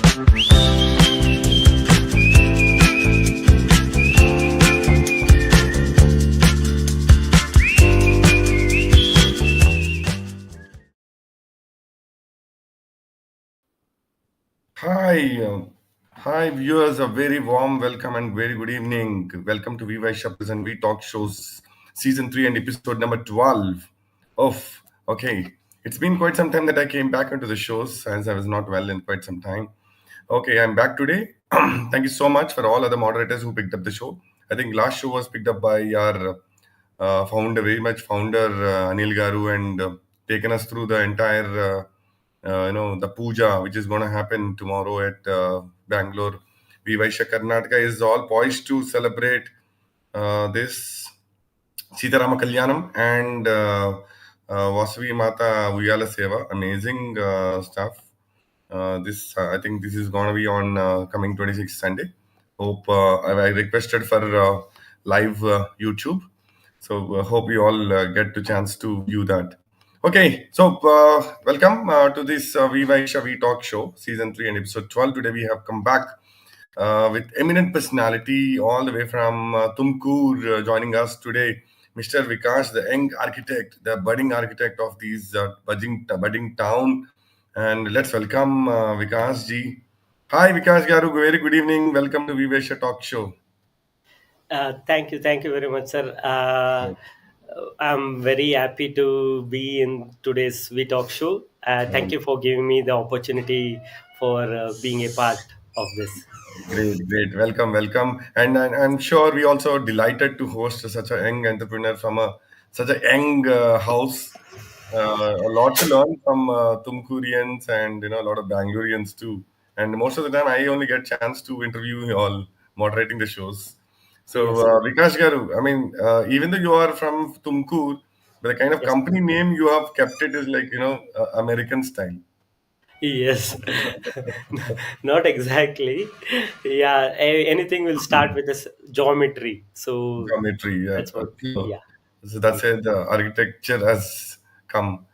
Hi, hi viewers, a very warm welcome and very good evening. Welcome to WeVysya and WeTalk shows season 3 and episode number 12. Okay. It's been quite some time that I came back into the shows as I was not well in quite some time. Okay, I'm back today. Thank you so much for all other moderators who picked up the show. I think last show was picked up by our founder, very much founder Anil Garu, and taken us through the entire, the puja which is going to happen tomorrow at Bangalore. Vysya Karnataka is all poised to celebrate this Sitarama Kalyanam and Vasavi Mata Uyala Seva. Amazing stuff. This I think this is gonna be on coming 26th Sunday. Hope I requested for live YouTube, so hope you all get the chance to view that. Okay, so welcome to this Vysya We Talk show, season 3 and episode 12. Today we have come back with eminent personality all the way from Tumkur joining us today. Mr. Vikas, the young architect, the budding architect of these budding town. And let's welcome Vikas ji. Hi, Vikas Garu. Very good evening. Welcome to WeVysya Talk Show. Thank you very much, sir. I'm very happy to be in today's WeTalk show. Thank you for giving me the opportunity for being a part of this. Great. Welcome. And I'm sure we also are delighted to host such a young entrepreneur from such a young house. A lot to learn from Tumkurians and a lot of Bangaloreans too. And most of the time, I only get chance to interview you all moderating the shows. So Yes, Vikash Garu, I mean, even though you are from Tumkur, but the kind of yes, company name you have kept it is like American style. yes. Not exactly. Yeah, anything will start with this geometry. So Geometry, yeah. that's what. So, Yeah, so that's it. The architecture has come.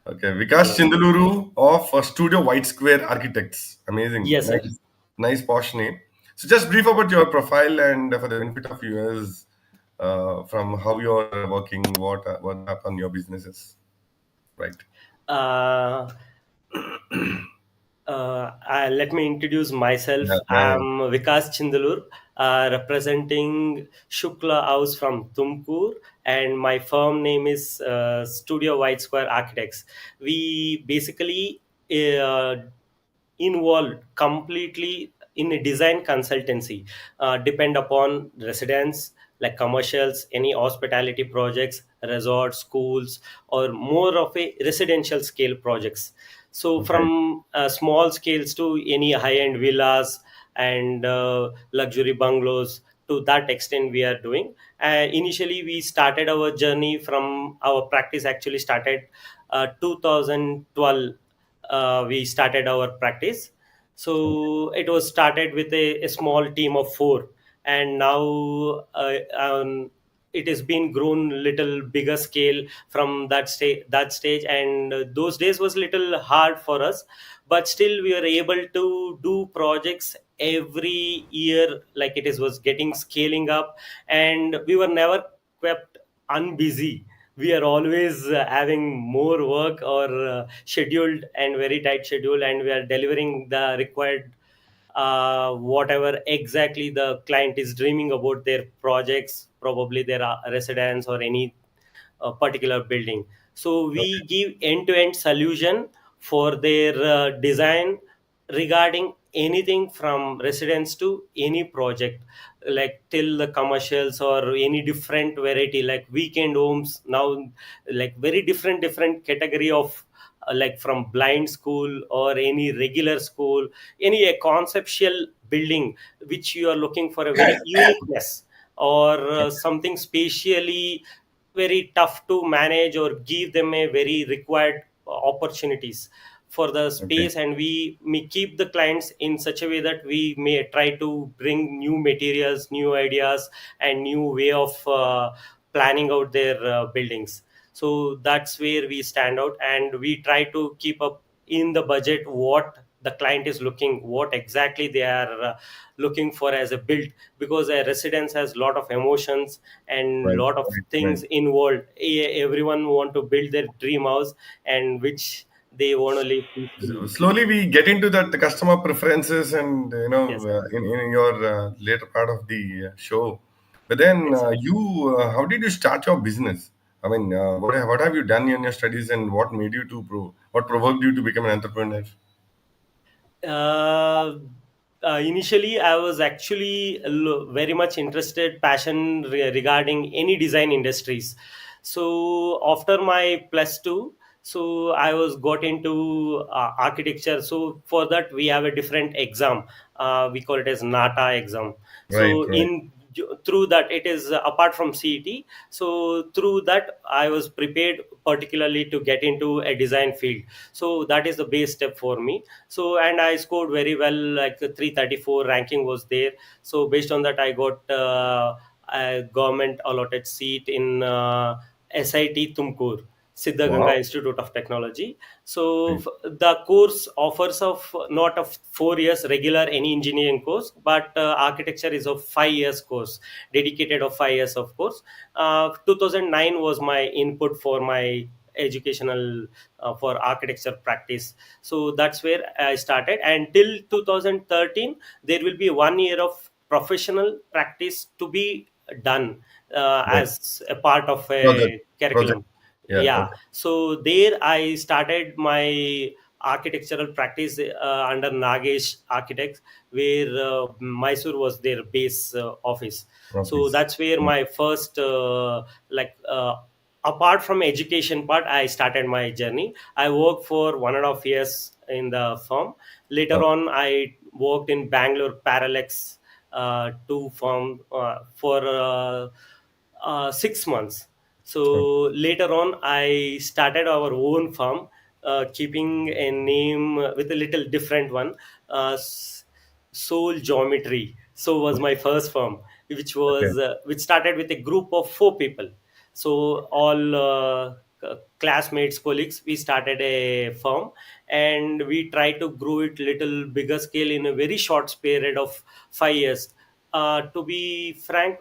Okay, Vikas yes, Chindaluru of Studio White Square Architects. Amazing, yes, sir. nice posh name. So just brief about your profile and for the benefit of viewers, from how you are working, what happen your businesses, right? Uh, Let me introduce Yeah, myself. yeah, I'm Vikas Chindalur, representing Shukla House from Tumkur, and my firm name is Studio White Square Architects. We basically involved completely in a design consultancy, depend upon residents like commercials, any hospitality projects, resorts, schools, or more of a residential scale projects. So okay, from small scales to any high end villas and luxury bungalows, to that extent we are doing. Initially we started our journey from our practice actually started 2012. We started our practice. So it was started with a small team of four, and now it has been grown little bigger scale from that stage. And those days was little hard for us, but still we were able to do projects every year, like it is was getting scaling up, and we were never kept unbusy. We are always having more work or scheduled and very tight schedule, and we are delivering the required whatever exactly the client is dreaming about their projects, probably their residence or any particular building. So we give end-to-end solution for their design regarding anything from residence to any project, like till the commercials or any different variety like weekend homes now, like very different category of like from blind school or any regular school, any a conceptual building which you are looking for a very uniqueness or something spatially very tough to manage or give them a very required opportunities for the okay, space. And we may keep the clients in such a way that we may try to bring new materials, new ideas, and new way of planning out their buildings. So that's where we stand out, and we try to keep up in the budget what the client is looking, what exactly they are looking for as a build, because a residence has lot of emotions and Right, lot of right, right. things involved. Everyone want to build their dream house, and which they want to live peacefully. Slowly we get into that the customer preferences, and Yes, sir. in your later part of the show. But then Yes, sir. how did you start your business? I mean, what have you done in your studies, and what made you to what provoked you to become an entrepreneur? uh, Initially I was actually very much interested passion regarding any design industries. So after my plus 2, so I was got into architecture. So for that we have a different exam, we call it as nata exam. Right, So right, through that, it is apart from CET. So through that I was prepared particularly to get into a design field. So that is the base step for me. So and I scored very well, like 334 ranking was there. So based on that I got a government allotted seat in SIT Tumkur, Siddhaganga wow, Institute of Technology. So right, the course offers of not of 4 years regular any engineering course, but architecture is of 5 years course, dedicated of 5 years of course. 2009 was my input for my educational for architecture practice. So that's where I started, and till 2013 there will be 1 year of professional practice to be done right. as a part of Project, a project. curriculum. Yeah, Yeah, okay, so there I started my architectural practice under Nagesh Architects, where Mysore was their base office. So office. that's where Yeah. my first like apart from education part I started my journey. I worked for 1.5 years in the firm. Later Okay, on I worked in Bangalore Parallax two firm for 6 months. okay, So later on I started our own firm, keeping a name with a little different one, Soul Geometry. So was my first firm, okay. which started with a group of 4 people. So all classmates, colleagues, we started a firm, and we tried to grow it little bigger scale in a very short period of 5 years. To be frank,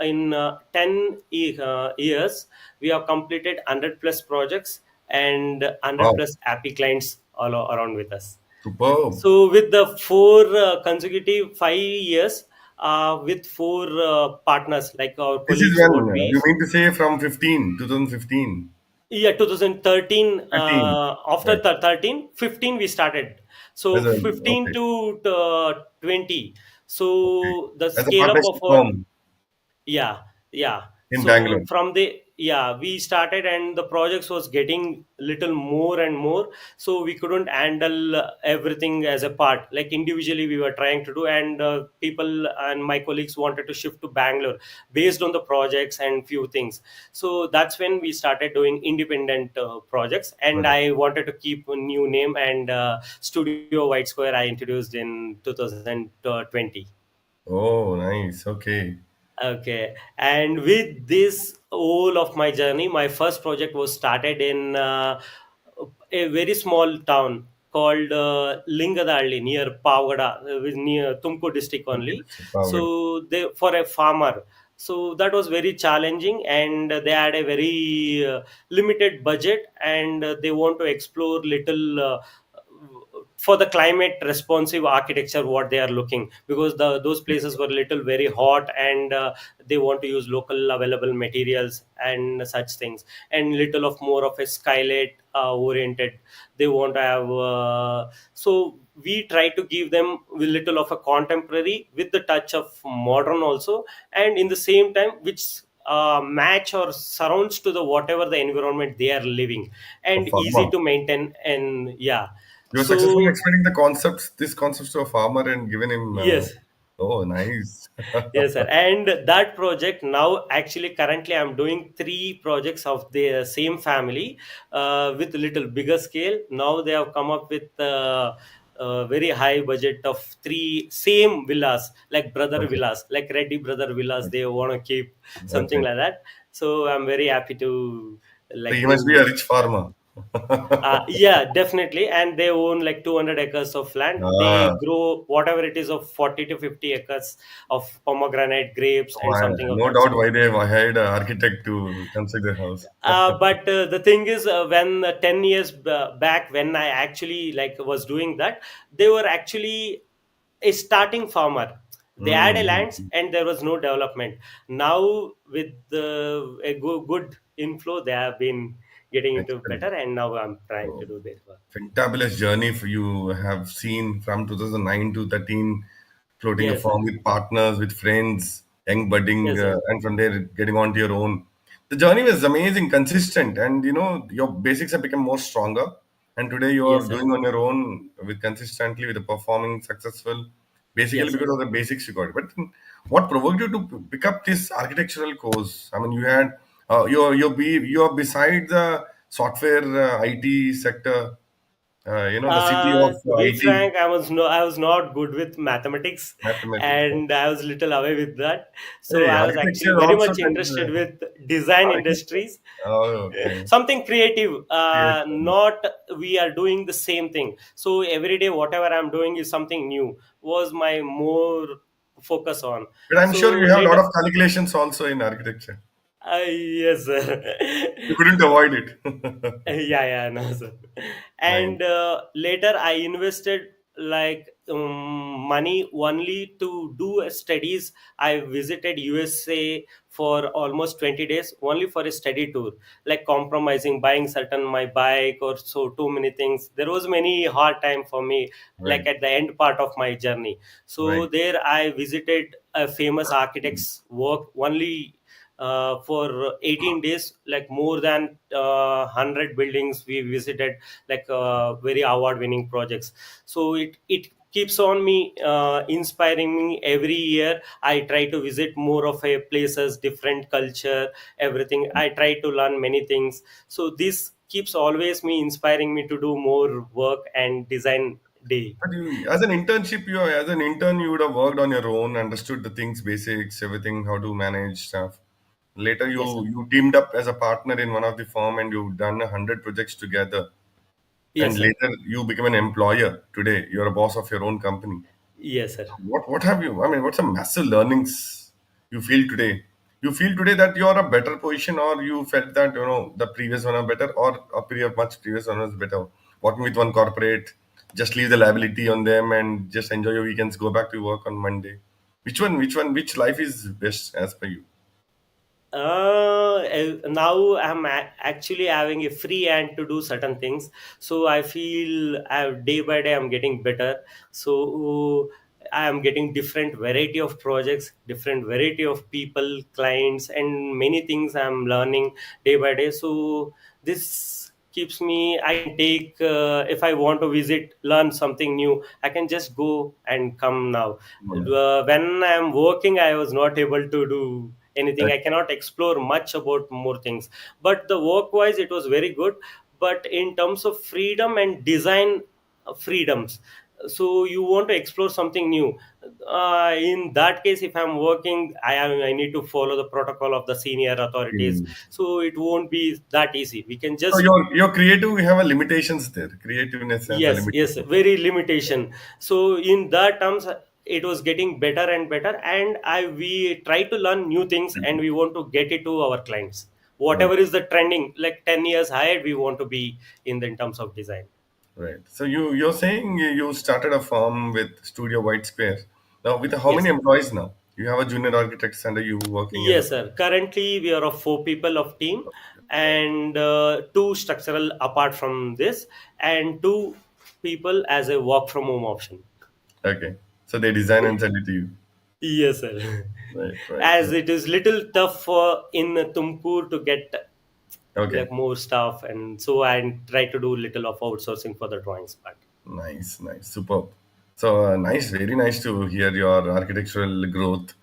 in 10 years, we have completed 100 plus projects and 100 Wow, plus happy clients all around with us. superb. So with the four consecutive 5 years, with four partners like our This is colleagues, when what we, you mean to say from 15, 2015, yeah, 2013, 15, after right? 13 15 we started. As So a 15 okay, to 20, okay, so the as a scale up of partnership our, firm yeah, yeah. in So Bangalore. from the, yeah, we started and the projects was getting little more and more. So we couldn't handle everything as a part, like individually we were trying to do, and people and my colleagues wanted to shift to Bangalore based on the projects and few things. So that's when we started doing independent projects, and Project. I wanted to keep a new name, and Studio White Square I introduced in 2020. Oh, nice. Okay, Okay, and with this whole of my journey, my first project was started in a very small town called Lingadalli near Pavgada, near Tumkur district okay, only. that's power. So they, for a farmer, so that was very challenging, and they had a very limited budget, and they want to explore little. For the climate responsive architecture what they are looking, because those places were little very hot, and they want to use local available materials and such things, and little of more of a skylight oriented they want to have. So we try to give them with little of a contemporary with the touch of modern also, and in the same time which match or surrounds to the whatever the environment they are living, A and easy farmer. to maintain, and yeah. You were successfully So explaining the concepts, these concepts to a farmer and given him. yes, Oh, nice. yes, sir. And that project now, actually, currently, I'm doing 3 projects of the same family with little bigger scale. Now they have come up with very high budget of 3 same villas, like brother Okay, villas, like Reddy brother villas. okay, They want to keep something okay. like that. So I'm very happy to So like he must be a do. rich farmer. Yeah, definitely. And they own like 200 acres of land. They Ah, grow whatever it is of 40 to 50 acres of pomegranate, grapes, and something of no that doubt sort. why they have hired an architect to construct their house. But the thing is, when 10 years back, when I actually like was doing that, they were actually a starting farmer. They had a lands Mm. and there was no development. Now with a good inflow, they have been getting into Excellent. better, and now I'm trying to So, do their work. fantabulous journey for you have seen from 2009 to 13, floating a Yes, sir. firm with partners, with friends, young budding, Yes, sir. and from there getting on to your own. The journey was amazing, consistent, and your basics have become more stronger. And today you are Yes, sir. doing on your own with consistently with the performing successful, basically Yes, sir. because of the basics you got. But what provoked you to pick up this architectural course? I mean, you had you're beside the software IT sector, the city of To be IT frank, I was not good with mathematics, mathematics. and I was little away with that. So Hey, I was actually architecture very also much takes interested with design architecture. industries. Oh, okay. Something creative, Creative. not we are doing the same thing. So every day, whatever I'm doing is something new. Was my more focus on. But I'm sure So you have a lot later, of calculations also in architecture. yes, sir. You couldn't avoid it. Yeah, yeah, no, sir. Nice. And later I invested like money only to do studies. I visited USA for almost 20 days only for a study tour, like compromising buying certain my bike or so too many things. There was many hard time for me, like Right. at the end part of my journey. So Right. there I visited a famous architect's work only for 18 days, like more than 100 buildings we visited, like very award winning projects. So it keeps on me inspiring me. Every year I try to visit more of a places, different culture, everything. I try to learn many things. So this keeps always me inspiring me to do more work and design day. But as an internship, as an intern, you would have worked on your own, understood the things, basics, everything, how to manage stuff. Later, Yes, sir. you teamed up as a partner in one of the firm, and you've done 100 projects together. And Yes, sir. later, you become an employer. Today, you're a boss of your own company. Yes, sir. What have you? I mean, what's some massive learnings you feel today? You feel today that you're a better position, or you felt that the previous one are better, or a much previous one was better. Working with one corporate, just leave the liability on them and just enjoy your weekends. Go back to work on Monday. Which one? Which one? Which life is best as per you? Now I'm actually having a free hand to do certain things. So I feel day by day I'm getting better. So I am getting different variety of projects, different variety of people, clients, and many things I'm learning day by day. So this keeps me. I can take if I want to visit, learn something new. I can just go and come now. Yeah. When I'm working, I was not able to do anything. Correct. I cannot explore much about more things. But the work wise, it was very good. But in terms of freedom and design freedoms, so you want to explore something new. In that case, if I'm working, I need to follow the protocol of the senior authorities. Mm. So it won't be that easy. We can So just your creative, we have a limitations there. Creativeness has a yes, yes, limitation. very limitation. So in that terms, it was getting better and better, and I we try to learn new things, and we want to get it to our clients. Right. Whatever is the trending, like 10 years ahead, we want to be in terms of design. Right. So you're saying you started a firm with Studio White Square. Now with how Yes, many sir. employees now? You have a junior architect under you working as a Yes, sir. Currently, we are of four people of team, right. and two structural apart from this, and two people as a work from home option. Okay. So they design and send it to you. Yes, sir. Right, right, As right. it is little tough for in Tumkur to get Okay. like more stuff, and so I try to do little of outsourcing for the drawings part. Nice, nice, superb. So nice, very nice to hear your architectural growth.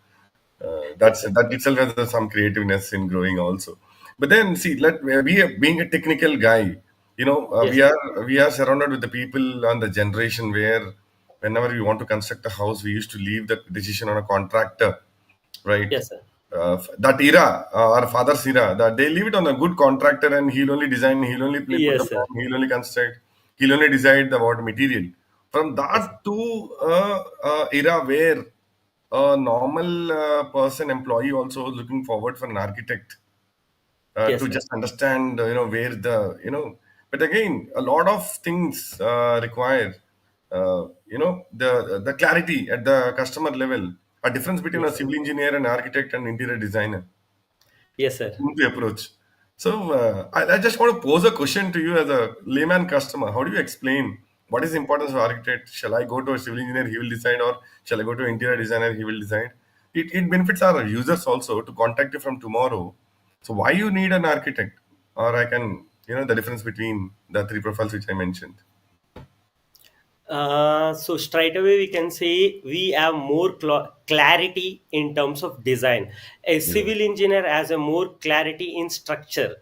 That itself has some creativeness in growing also. But then see, let we being a technical guy, Yes, sir. we are surrounded with the people on the generation where whenever we want to construct a house, we used to leave the decision on a contractor, right? Yes, sir. that era, our father's era, that they leave it on a good contractor and he'll only design, he'll only put the Yes, plan, sir. he'll only construct, he'll only decide the what material. From Yes, sir. that to era where a normal person, employee also looking forward for an architect Yes, to sir. just understand, where the, but again, a lot of things require, the clarity at the customer level, a difference between a Yes, sir. civil engineer and architect and interior designer Yes, sir. to approach. So I just want to pose a question to you as a layman customer. How do you explain what is the importance of architect? Shall I go to a civil engineer, he will decide, or shall I go to an interior designer, he will decide? It benefits our users also to contact you from tomorrow. So why you need an architect? Or I can, the difference between the three profiles which I mentioned. So straight away we can say we have more clarity in terms of design. A Yeah. civil engineer has a more clarity in structure.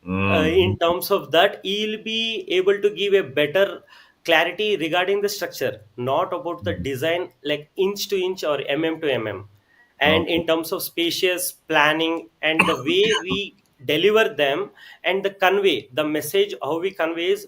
Mm. In terms of that, he'll be able to give a better clarity regarding the structure, not about the design like inch to inch or to and Okay. in terms of spacious planning and the way we deliver them and the convey the message how we conveys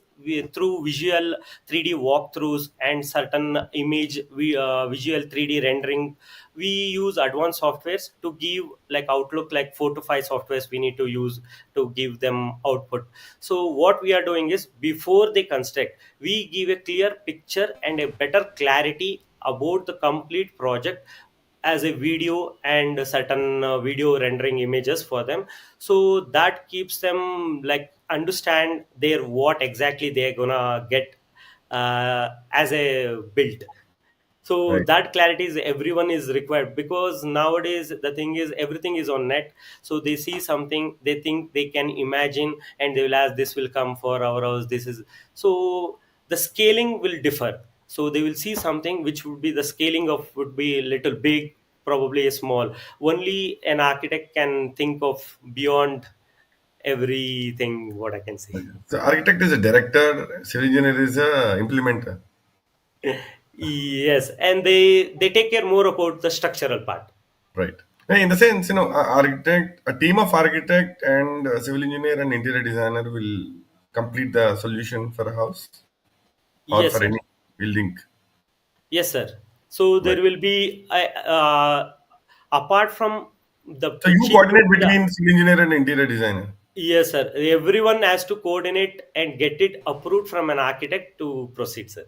through visual 3D walkthroughs and certain image visual 3D rendering. We use advanced softwares to give like outlook like 4 to 5 softwares we need to use to give them output. So what we are doing is before they construct we give a clear picture and a better clarity about the complete project as a video and certain video rendering images for them, so that keeps them like understand their what exactly they're gonna get as a build. So Right. that clarity is everyone is required because nowadays the thing is everything is on net. So they see something they think they can imagine and they will ask this will come for our house, this is. So the scaling will differ, so they will see something which would be the scaling of would be a little big, probably a small. Only an architect can think of beyond everything, what I can say. So architect is a director, civil engineer is a implementer. Yes, and they take care more about the structural part. Right. Hey, in the sense, a team of architect and a civil engineer and interior designer will complete the solution for a house or Yes, for sir. any building. Yes, sir. So Right. there will be apart from the So you pitching. coordinate Yeah. between civil engineer and interior designer. Yes, sir. Everyone has to coordinate and get it approved from an architect to proceed, sir,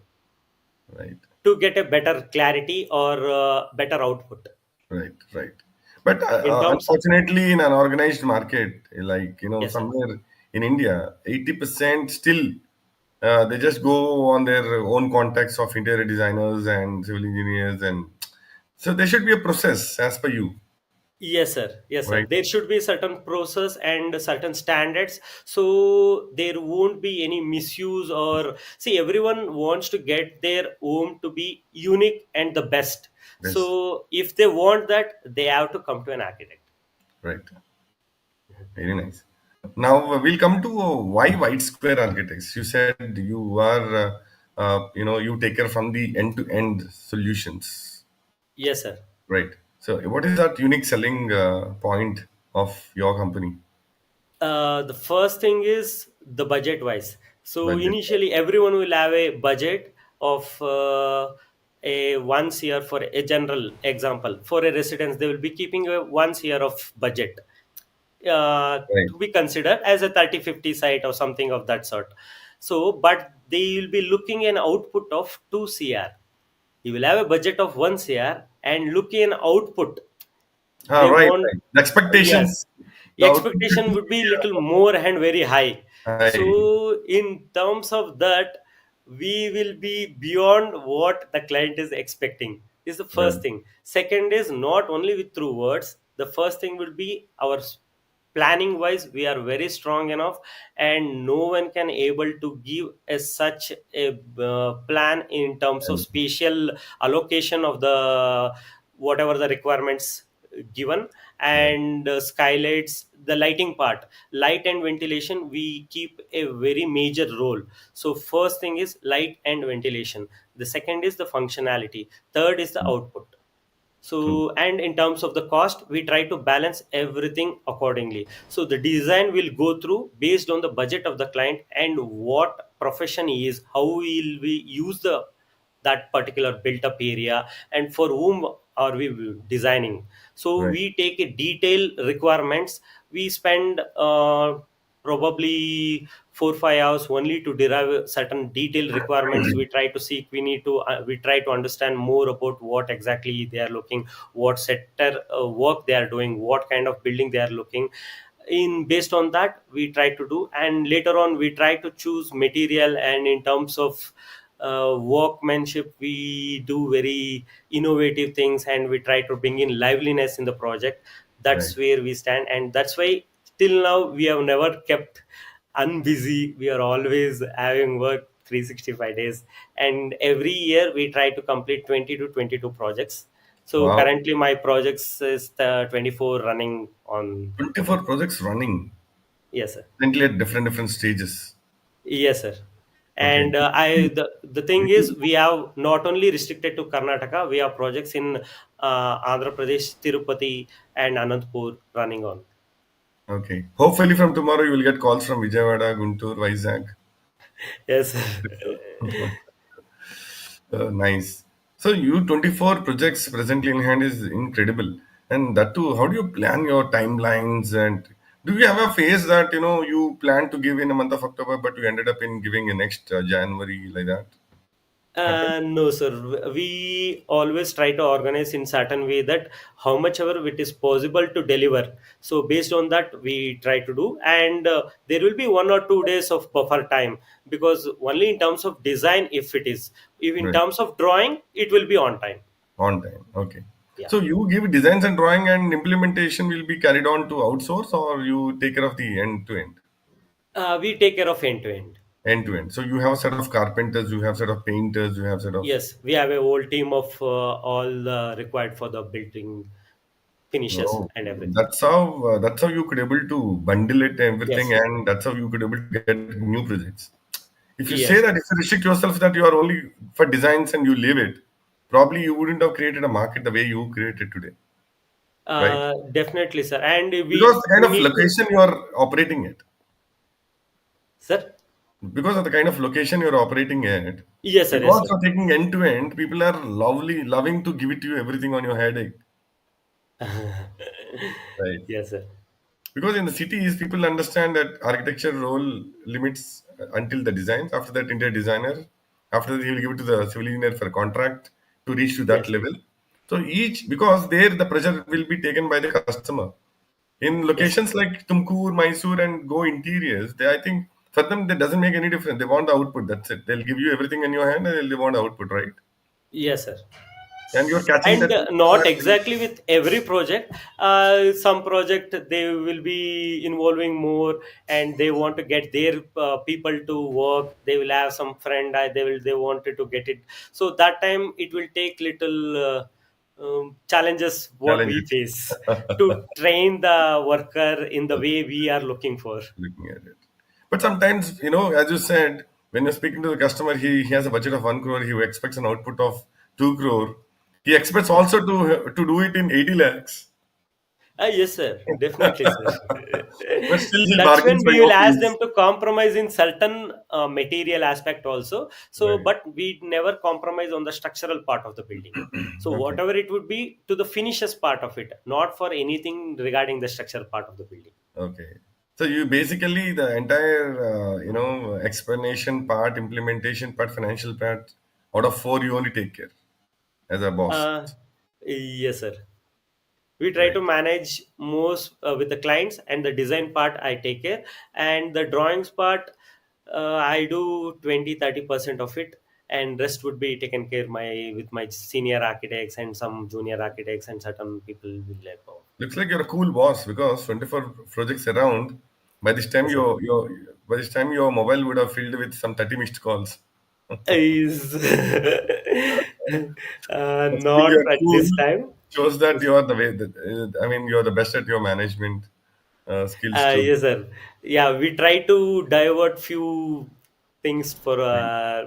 Right. to get a better clarity or better output. Right. Right. But In terms, unfortunately, in an organized market, like, yes, sir. somewhere in India, 80% still they just go on their own contacts of interior designers and civil engineers, and so there should be a process as per you, Yes, sir. Yes, sir. right? There should be certain process and certain standards, so there won't be any misuse or see. Everyone wants to get their home to be unique and the best. Yes, So if they want that, they have to come to an architect. right. Very nice. Now we'll come to why white square architects. You said you are, you take care from the end-to-end solutions, Yes, sir. right? So what is that unique selling point of your company? The first thing is the budget wise. So Budget. initially, everyone will have a budget of a once year for a general example. For a residence, they will be keeping a once year of budget Right. to be considered as a 30-50 site or something of that sort. So, but they will be looking an output of 2 CR. You will have a budget of 1 CR and look in output. Ah, They right, want, right. The yes, expectations, the the output should expectation be would be little more and very high. So high. in terms of that, we will be beyond what the client is expecting is the Right. first thing. Second is not only with through words. The first thing will be our planning wise we are very strong enough, and no one can able to give a such a plan in terms of Right. spatial allocation of the whatever the requirements given. Right. And skylights, the lighting part, light and ventilation, we keep a very major role. So first thing is light and ventilation, the second is the functionality, third is the output. True. So, and in terms of the cost, we try to balance everything accordingly. So the design will go through based on the budget of the client and what profession he is, how will we use the that particular built up area, and for whom are we designing. So Right. we take a detailed requirements. We spend probably 4 5 hours only to derive certain detailed requirements. We try to seek, we need to we try to understand more about what exactly they are looking, what sector work they are doing, what kind of building they are looking. In based on that we try to do, and later on we try to choose material, and in terms of workmanship we do very innovative things, and we try to bring in liveliness in the project. Right. That's where we stand, and that's why till now we have never kept unbusy. We are always having work 365 days, and every year we try to complete 20 to 22 projects. So Wow. currently my projects is the 24 running on. 24 projects running, Yes, sir. currently at different stages. Yes, sir. Okay. And the thing is, we have not only restricted to Karnataka, we have projects in Andhra Pradesh, Tirupati, and Anantapur running on. Okay. Hopefully from tomorrow you will get calls from Vijayawada, Guntur, Vizag. Yes, sir. Nice. So you 24 projects presently in hand is incredible. And that too, how do you plan your timelines, and do you have a phase that you plan to give in the month of October, but you ended up in giving in next January like that? Happen? No, sir. We always try to organize in certain way that how much ever it is possible to deliver. So based on that, we try to do, and there will be 1 or 2 days of buffer time, because only in terms of design, if in Right. terms of drawing, it will be on time. On time. Okay. Yeah, So you give designs and drawing, and implementation will be carried on to outsource, or you take care of the end to end? we take care of end to end. End to end. So you have a set of carpenters, you have set of painters, you have set of. Yes, we have a whole team of all required for the building finishes Oh, and everything. that's how you could able to bundle it everything, Yes, and that's how you could able to get new projects. If you say yes, that, if you restrict yourself that you are only for designs and you leave it, probably you wouldn't have created a market the way you created today, right? definitely, sir. And Because we the kind we of need to, location you are operating at, sir. because of the kind of location you're operating at, Yes, sir. Yes, because sir. you're taking end to end, people are loving to give it to you everything on your headache, right? Yes, sir. Because in the cities, people understand that architecture role limits until the designs. After that, interior designer. After that, he will give it to the civil engineer for a contract to reach to that Yes, level. So each, because there the pressure will be taken by the customer. In yes, sir. locations like Tumkur, Mysore, and Go interiors, I think for them that doesn't make any difference. They want the output. That's it. They'll give you everything in your hand, and they want the output, right? Yes, sir. And you're catching And that. not exactly with every project. Some project they will be involving more, and they want to get their people to work. They will have some friend. They wanted to get it. So that time it will take little challenges what we Challenges. face to train the worker in the way we are looking for. Looking at it. But sometimes, as you said, when you're speaking to the customer, he has a budget of 1 crore, he expects an output of 2 crore. He expects Yes. also to do it in 80 lakhs. Yes, sir. Definitely, sir. But still he That's bargains when by we will your ask fees. them to compromise in certain material aspect also. So, Right. but we never compromise on the structural part of the building. So, Okay. whatever it would be to the finishes part of it, not for anything regarding the structural part of the building. Okay. So you basically the entire explanation part, implementation part, financial part, out of four you only take care as a boss. Uh, yes, sir. We try to Right. manage most with the clients, and the design part I take care, and the drawings part I do 20 30% of it, and rest would be taken care my with my senior architects and some junior architects, and certain people will let go. Looks like you're a cool boss because 24 projects around. By this time, Yes, sir. your mobile would have filled with some 30 missed calls. Is Still, not you're at cool. this time. Shows that you are the way. I mean, you're the best at your management skills too. Yes, sir. Yeah, we try to divert few. things for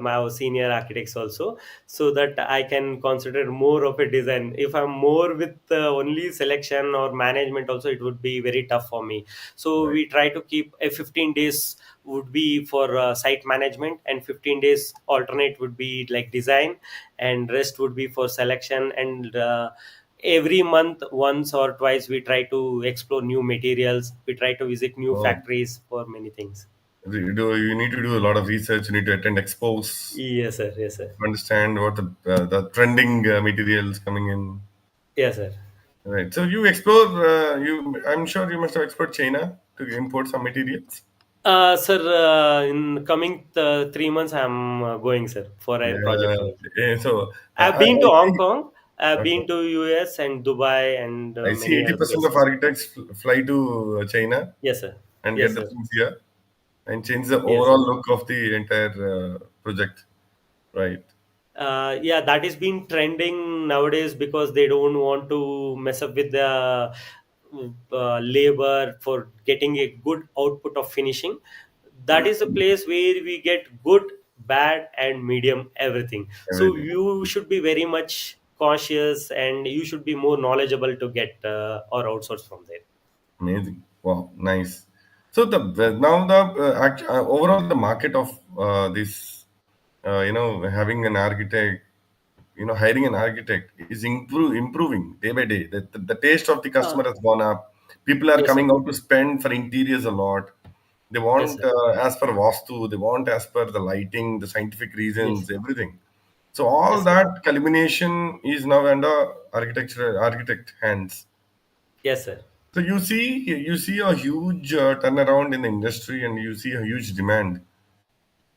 my senior architects also, so that I can consider more of a design. If I'm more with only selection or management also, it would be very tough for me. So Right. we try to keep a 15 days would be for site management, and 15 days alternate would be like design, and rest would be for selection. And every month once or twice we try to explore new materials, we try to visit new Oh, factories for many things. you need to do a lot of research. You need to attend expos Yes sir, yes sir. to understand what the trending materials coming in. Yes sir. Right. So you explore. I'm sure you must have explored China to import some materials. Sir, in coming 3 months I'm going sir for a project Yeah. work. So I've I been to Hong see. Kong, I've Okay. been to US and Dubai and I see many other 80% of places. architects fly to China Yes sir. and get Yes the sir. things here and change the Yes overall sir. look of the entire project. Right. Yeah, that is been trending nowadays because they don't want to mess up with the labor for getting a good output of finishing. That is a place where we get good, bad and medium everything. So Everything. you should be very much cautious, and you should be more knowledgeable to get or outsource from there. Amazing. Wow. Nice. So now the overall the market of this having an architect, hiring an architect is improving day by day. The taste of the uh, customer has gone up. People are yes sir. coming out to spend for interiors a lot. They Yes want sir. as per vastu, they want as per the lighting, the scientific Yes. reasons, everything. So all Yes sir. that culmination is now under architecture architect hands. Yes sir. So you see a huge turnaround in the industry, and you see a huge demand.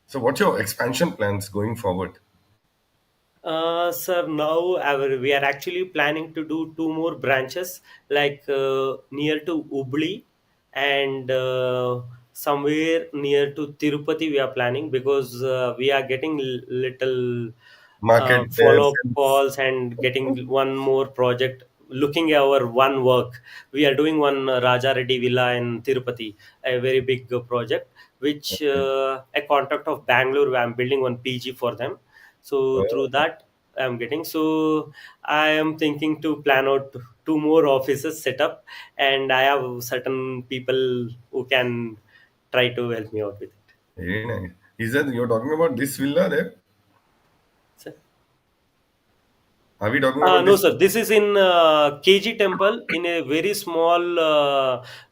So what's your expansion plans going forward? Sir, now we are actually planning to do two more branches, like near to Ubli and somewhere near to Tirupati. We are planning because we are getting little Market follow-up sense. calls and getting one more project. Looking at our one work, we are doing one Raja Reddy Villa in Tirupati, a very big project, which a contract of Bangalore. I'm building one PG for them, so through Oh, that I'm getting. So I am thinking to plan out two more offices set up, and I have certain people who can try to help me out with it. very nice. Is that you're talking about this villa there? So, Are we talking about no this? sir, this is in KG temple in a very small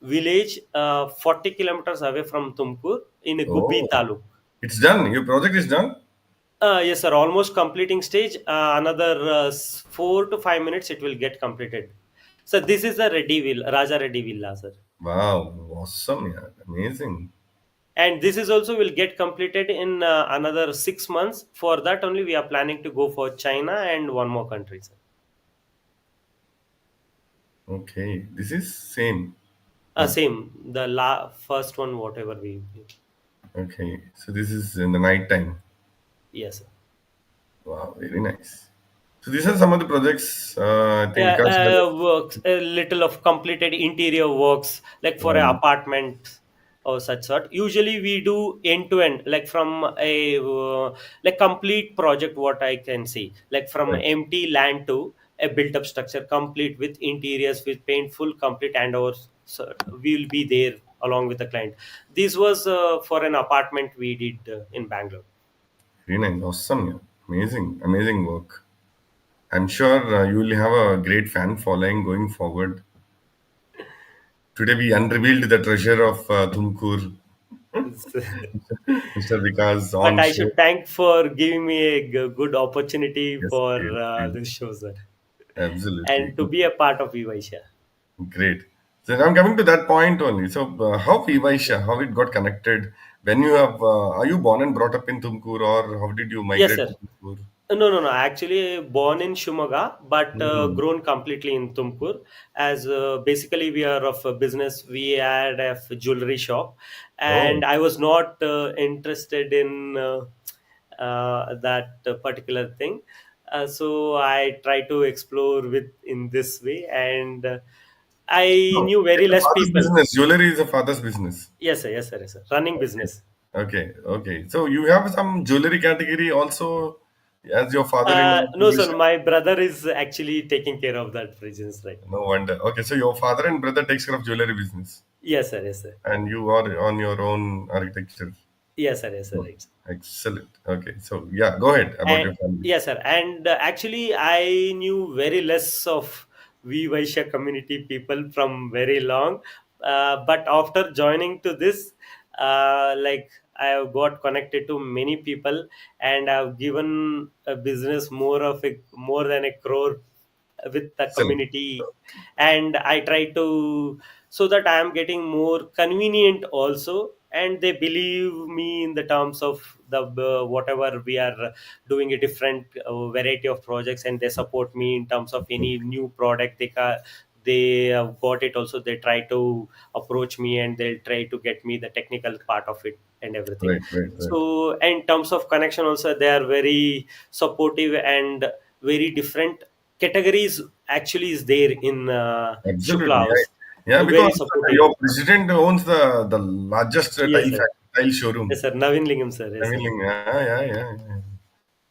village 40 kilometers away from Tumkur in a Gubbi Oh, taluk. it's done. Your project is done. Yes sir, almost completing stage. Another 4 to 5 minutes it will get completed. So this is the Reddy Villa, Raja Reddy Villa, sir. Wow, awesome, yeah, amazing. And this is also will get completed in another 6 months. For that only we are planning to go for China and one more country, sir. Okay, this is same. Okay, Same, the first one, whatever we. okay. So this is in the night time. Yes, sir. Wow, very nice. So these are some of the projects. I think Yeah, because works a little of completed interior works like for an right, apartment or such sort. Usually we do end to end, like from a like complete project. What I can see, like from right, empty land to a built up structure, complete with interiors, with paint, full complete, and our so we will be there along with the client. This was for an apartment we did in Bangalore. very nice, awesome, yeah, amazing, amazing work. I'm sure you will have a great fan following going forward. Today we unrevealed the treasure of Tumkur, Mr. Vikas But on I show. should thank for giving me a good opportunity Yes, for great, great. this show, sir, Absolutely. and to be a part of Vysya. Great. So I'm coming to that point only. So how WeVysya, how it got connected? When you are you born and brought up in Tumkur, or how did you Yes, migrate sir. to Tumkur? No, no, no. Actually, born in Shumaga, but Hmm. grown completely in Tumkur. As basically we are of a business, we had a jewelry shop, Oh, and I was not interested in that particular thing. So I try to explore with in this way, and I no, knew very it's a less father's people. business. Jewelry is a father's business. Yes, sir. Yes, sir. Yes, sir. Running Okay. business. Okay, okay. So you have some jewelry category also as your father-in-law. No, sir. My brother is actually taking care of that business, right? No wonder. Okay, so your father and brother takes care of jewelry business, Yes, sir. Yes, sir. and you are on your own architecture. Yes, sir. Yes, sir. Oh, Right. excellent. Okay, so yeah, go ahead about And your family. yes, sir. And actually, I knew very less of Vysya community people from very long. But after joining to this, like I have got connected to many people, and I've given a business more than a crore with the Excellent. community, and I try to, so that I am getting more convenient also, and they believe me in the terms of the whatever we are doing a different variety of projects, and they support me in terms of any new product they have got it also. They try to approach me, and they'll try to get me the technical part of it and everything. Right, right, right. So in terms of connection also, they are very supportive, and very different categories actually is there in Shukla Absolutely, right. House. Yeah, Very because supportive. your president owns the largest Yes, sir. tile showroom. Yes, sir. Navin Lingam, sir. I Yes, sir. mean, yeah, yeah, yeah, yeah.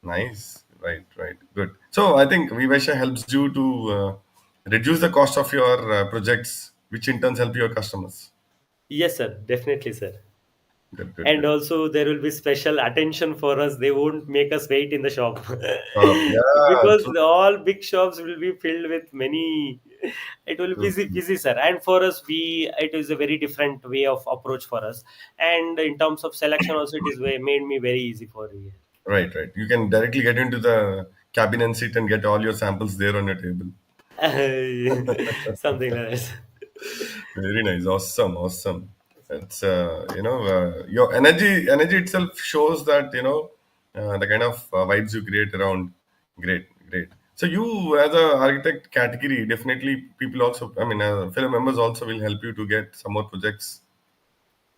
Nice. Right, right. Good. So I think Vivesha helps you to reduce the cost of your projects, which in turn help your customers. Yes, sir. Definitely, sir. Good, good, And good. also there will be special attention for us. They won't make us wait in the shop Yeah, because true, all big shops will be filled with many. It will be true, busy, true. busy, sir. And for us, we it is a very different way of approach for us. And in terms of selection, also it is made me very easy for you. Right, right. You can directly get into the cabin and sit and get all your samples there on your table. Something like that. Very nice. Awesome. Awesome. It's your energy itself shows that the kind of vibes you create around. Great, great. So you as a architect category, definitely people also. I mean, fellow members also will help you to get some more projects,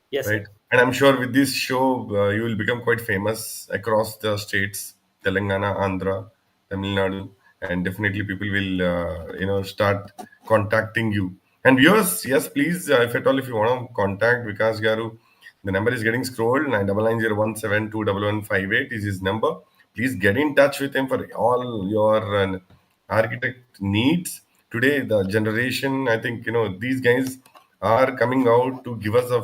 Yes, right? sir. And I'm sure with this show, you will become quite famous across the states, Telangana, Andhra, Tamil Nadu, and definitely people will, start contacting you. And viewers, yes, please, if at all, if you want to contact Vikas Garu, the number is getting scrolled. 999017211158 is his number. Please get in touch with him for all your architect needs. Today, the generation, I think, these guys are coming out to give us a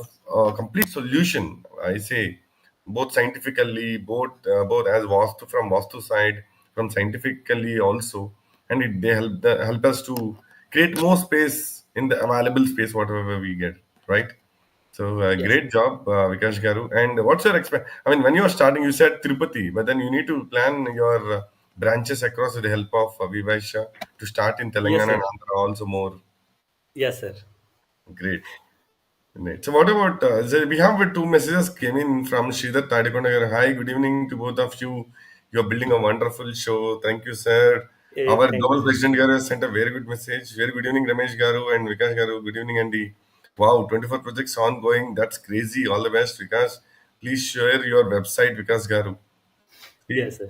complete solution. I say both scientifically, both as Vastu from Vastu side, from scientifically also, and they help us to create more space in the available space whatever we get, right? So Yes. great job, Vikash Garu. And what's your expect? I mean, when you are starting, you said Tirupati, but then you need to plan your branches across with the help of WeVysya to start in Yes, Telangana and sir. Andhra also more. Yes, sir. Great. Right. So what about we have two messages came in from Sridhar Tadikondagar. Hi, good evening to both of you. You're building a wonderful show. Thank you, sir. Our Thank you, global sir. president Garu has sent a very good message. Very good evening, Ramesh Garu and Vikas Garu. Good evening, Andy. Wow, 24 projects ongoing. That's crazy. All the best, Vikas. Please share your website, Vikas Garu. See, Yes, sir.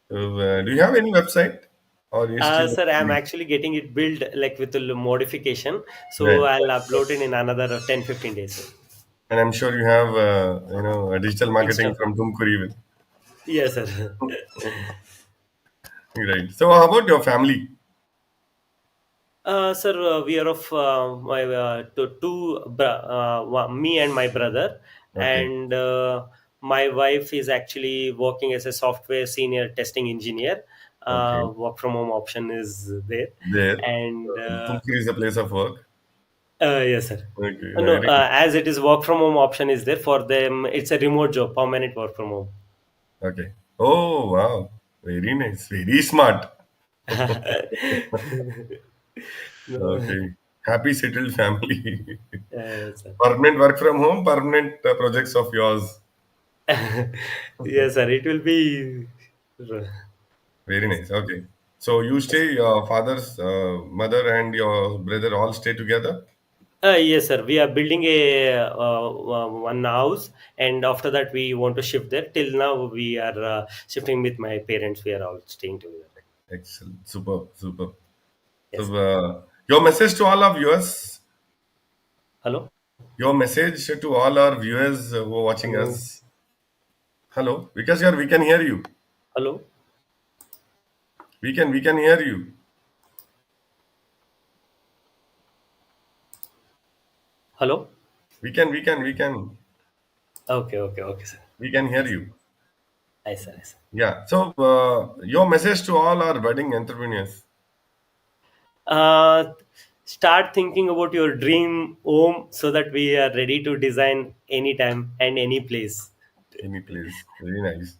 so, do you have any website or you still? Sir, I'm actually getting it built like with a modification. Right. So I'll upload it in another 10-15 days, sir. And I'm sure you have a digital marketing Insta. from Tumkuri. Yes, sir. Right. So how about your family? Sir, we are of my me and my brother, Okay. and my wife is actually working as a software senior testing engineer. Okay. Work from home option is there, There. and Tumkuri is a place of work. yes, sir. Okay. No, Very good. as it is work from home option is there for them. It's a remote job, permanent work from home. Okay. Oh, wow. Very nice. Very smart. No, Okay. Happy settled family. sir. Permanent work from home, permanent projects of yours. Yes, sir. It will be. Very nice. Okay. So you stay, your father's mother and your brother all stay together? Yes, sir. We are building a one house, and after that, we want to shift there. Till now, we are shifting with my parents. We are all staying together. Excellent. Super, super. So Yes. your message to all of viewers. Hello. Your message to all our viewers who are watching Hello, us. Hello, because here we can hear you. hello, We can hear you. hello. Okay, okay, okay, sir. We can hear Yes, you. yes, sir. Yes, sir. Yeah. So your message to all our budding entrepreneurs. Uh, Start thinking about your dream home so that we are ready to design anytime and any place. Any place. Very nice.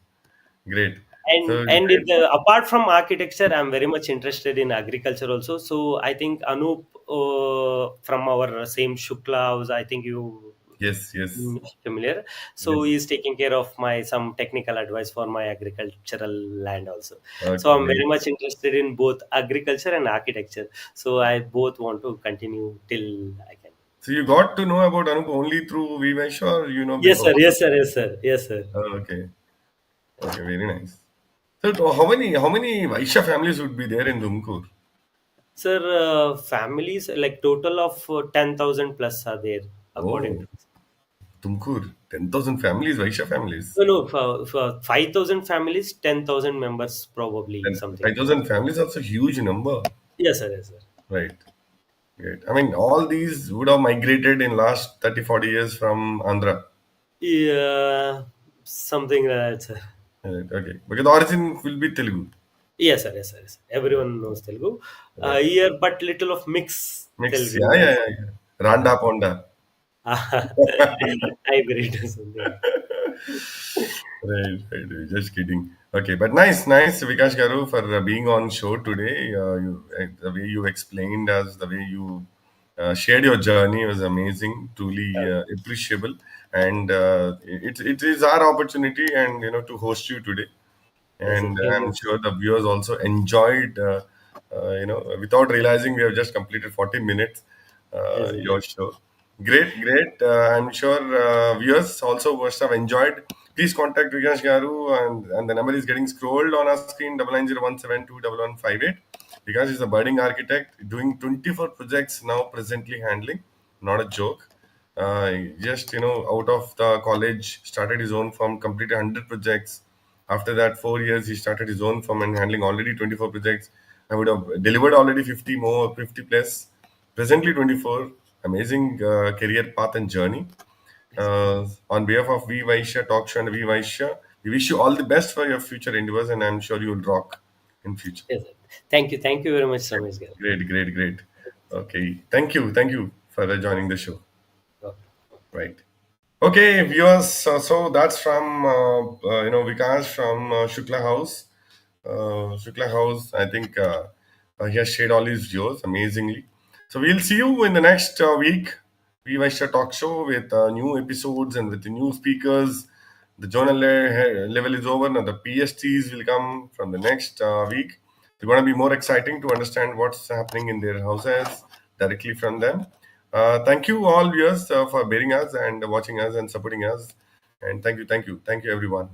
Great. And So and great. apart from architecture, I'm very much interested in agriculture also. So I think Anup from our same Shukla house, I think you Yes, yes, familiar. So yes. he's taking care of my some technical advice for my agricultural land also. So Okay, I'm very great. much interested in both agriculture and architecture. So I both want to continue till I can. So you got to know about Anup only through WeVysya or you know Yes, before? sir. Yes, sir. Yes, sir. Yes, sir. Okay. Okay, very nice. So how many Vaishya families would be there in Dumkur? Sir, families like total of 10,000 plus are there according Oh, to. Tumkur, 10,000 families, Vaishya families. No, no, for 5,000 families, 10,000 members probably And something. 5,000 families also huge number, Yes, sir. Yes, sir. right? Great. I mean, all these would have migrated in last 30, 40 years from Andhra. Yeah, something like that, sir. Right, okay, because the origin will be Telugu. Yes, sir. Yes, sir. Yes, sir. Everyone knows Telugu. Right. Here, but little of mix Mix, Telugu yeah, yeah, also. yeah, yeah. Randa Ponda. Hybrid or something. Right, right, right. Just kidding. Okay, but nice, nice, Vikash Garu, for being on show today. The way you explained us, the way you shared your journey was amazing, truly appreciable, and it is our opportunity, and to host you today. Yes, sir. And Thank I'm you. sure the viewers also enjoyed. Without realizing, we have just completed 40 minutes. Yes, sir. Your show, great, great. I'm sure viewers also must have enjoyed. Please contact Vikas Garu, and the number is getting scrolled on our screen: 9901721158. Vikas is a budding architect doing 24 projects now, presently handling. Not a joke. Just out of the college, started his own firm, completed 100 projects. After that, 4 years, he started his own firm and handling already 24 projects. I would have delivered already 50 more, 50 plus. Presently 24. Amazing career path and journey. Yes, sir. On behalf of WeVysya Talk Show and WeVysya, we wish you all the best for your future endeavors, and I'm sure you will rock in future. Yes, sir. Thank you. Thank you very much, Ramesh Garu. Great, great, great. Okay, thank you for joining the show. Okay. Right. Okay, viewers. So that's from Vikas from Shukla House. Shukla House. I think he has shared all his videos amazingly. So we'll see you in the next week. Vysya Talk Show with new episodes and with the new speakers. The journal level is over now. The PSTs will come from the next week. It's going to be more exciting to understand what's happening in their houses directly from them. Thank you all viewers for bearing us and watching us and supporting us. And thank you, thank you, thank you everyone.